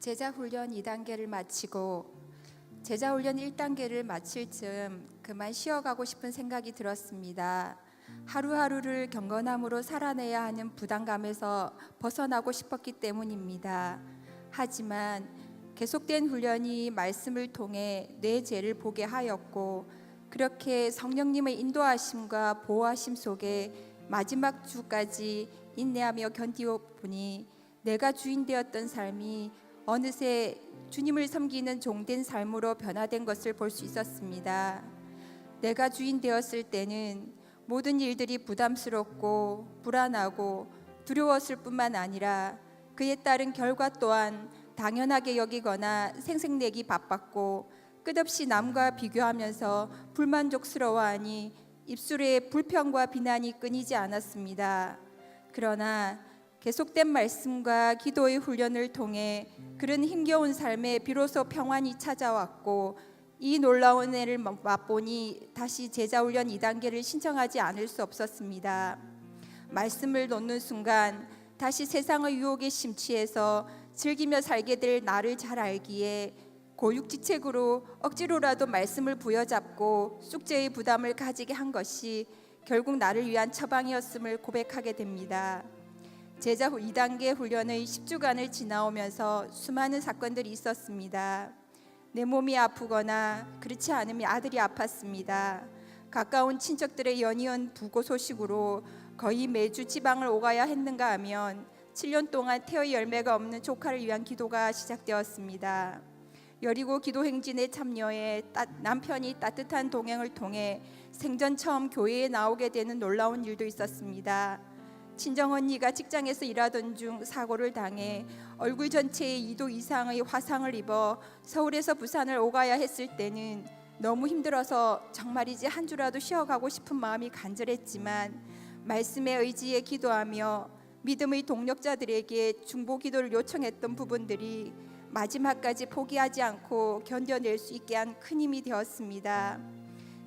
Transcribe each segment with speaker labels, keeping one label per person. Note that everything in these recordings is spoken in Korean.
Speaker 1: 제자훈련 2단계를 마치고 제자훈련 1단계를 마칠 즈음 그만 쉬어가고 싶은 생각이 들었습니다. 하루하루를 경건함으로 살아내야 하는 부담감에서 벗어나고 싶었기 때문입니다. 하지만 계속된 훈련이 말씀을 통해 내 죄를 보게 하였고, 그렇게 성령님의 인도하심과 보호하심 속에 마지막 주까지 인내하며 견디어보니 내가 주인 되었던 삶이 어느새 주님을 섬기는 종된 삶으로 변화된 것을 볼 수 있었습니다. 내가 주인 되었을 때는 모든 일들이 부담스럽고 불안하고 두려웠을 뿐만 아니라 그에 따른 결과 또한 당연하게 여기거나 생색내기 바빴고, 끝없이 남과 비교하면서 불만족스러워하니 입술에 불평과 비난이 끊이지 않았습니다. 그러나 계속된 말씀과 기도의 훈련을 통해 그런 힘겨운 삶에 비로소 평안이 찾아왔고, 이 놀라운 애를 맛보니 다시 제자훈련 2단계를 신청하지 않을 수 없었습니다. 말씀을 놓는 순간 다시 세상의 유혹에 심취해서 즐기며 살게 될 나를 잘 알기에 고육지책으로 억지로라도 말씀을 부여잡고 숙제의 부담을 가지게 한 것이 결국 나를 위한 처방이었음을 고백하게 됩니다. 제자 2단계 훈련의 10주간을 지나오면서 수많은 사건들이 있었습니다. 내 몸이 아프거나 그렇지 않으면 아들이 아팠습니다. 가까운 친척들의 연이은 부고 소식으로 거의 매주 지방을 오가야 했는가 하면 7년 동안 태의 열매가 없는 조카를 위한 기도가 시작되었습니다. 여리고 기도 행진에 참여해 남편이 따뜻한 동행을 통해 생전 처음 교회에 나오게 되는 놀라운 일도 있었습니다. 친정언니가 직장에서 일하던 중 사고를 당해 얼굴 전체에 2도 이상의 화상을 입어 서울에서 부산을 오가야 했을 때는 너무 힘들어서 정말이지 한 주라도 쉬어가고 싶은 마음이 간절했지만, 말씀의 의지에 기도하며 믿음의 동력자들에게 중보 기도를 요청했던 부분들이 마지막까지 포기하지 않고 견뎌낼 수 있게 한 큰 힘이 되었습니다.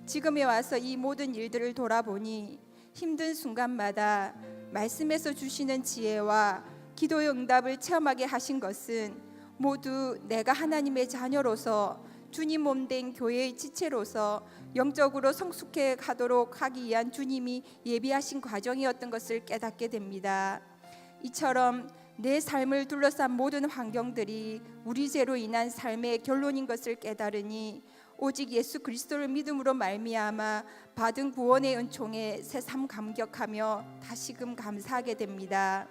Speaker 1: 지금에 와서 이 모든 일들을 돌아보니 힘든 순간마다 말씀에서 주시는 지혜와 기도의 응답을 체험하게 하신 것은 모두 내가 하나님의 자녀로서 주님 몸된 교회의 지체로서 영적으로 성숙해 가도록 하기 위한 주님이 예비하신 과정이었던 것을 깨닫게 됩니다. 이처럼 내 삶을 둘러싼 모든 환경들이 우리 죄로 인한 삶의 결론인 것을 깨달으니 오직 예수 그리스도를 믿음으로 말미암아 받은 구원의 은총에 새삼 감격하며 다시금 감사하게 됩니다.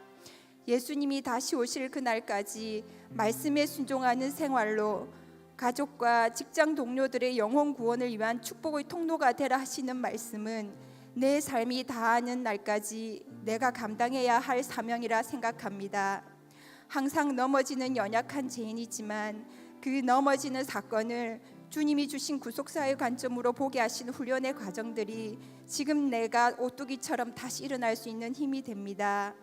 Speaker 1: 예수님이 다시 오실 그날까지 말씀에 순종하는 생활로 가족과 직장 동료들의 영혼 구원을 위한 축복의 통로가 되라 하시는 말씀은 내 삶이 다하는 날까지 내가 감당해야 할 사명이라 생각합니다. 항상 넘어지는 연약한 죄인이지만 그 넘어지는 사건을 주님이 주신 구속사의 관점으로 보게 하신 훈련의 과정들이 지금 내가 오뚜기처럼 다시 일어날 수 있는 힘이 됩니다.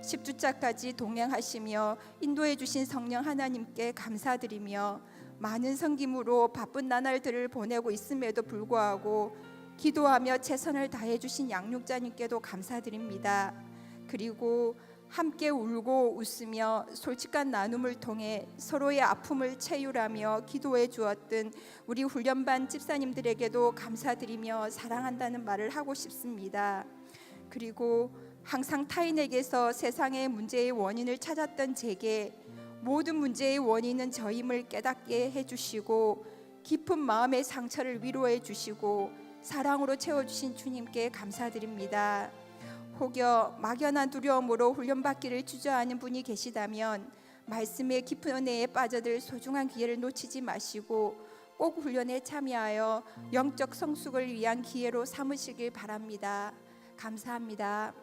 Speaker 1: 10주차까지 동행하시며 인도해 주신 성령 하나님께 감사드리며, 많은 섬김으로 바쁜 나날들을 보내고 있음에도 불구하고 기도하며 최선을 다해 주신 양육자님께도 감사드립니다. 그리고 함께 울고 웃으며 솔직한 나눔을 통해 서로의 아픔을 체휼하며 기도해 주었던 우리 훈련반 집사님들에게도 감사드리며 사랑한다는 말을 하고 싶습니다. 그리고 항상 타인에게서 세상의 문제의 원인을 찾았던 제게 모든 문제의 원인은 저임을 깨닫게 해주시고 깊은 마음의 상처를 위로해 주시고 사랑으로 채워주신 주님께 감사드립니다. 혹여 막연한 두려움으로 훈련받기를 주저하는 분이 계시다면 말씀의 깊은 은혜에 빠져들 소중한 기회를 놓치지 마시고 꼭 훈련에 참여하여 영적 성숙을 위한 기회로 삼으시길 바랍니다. 감사합니다.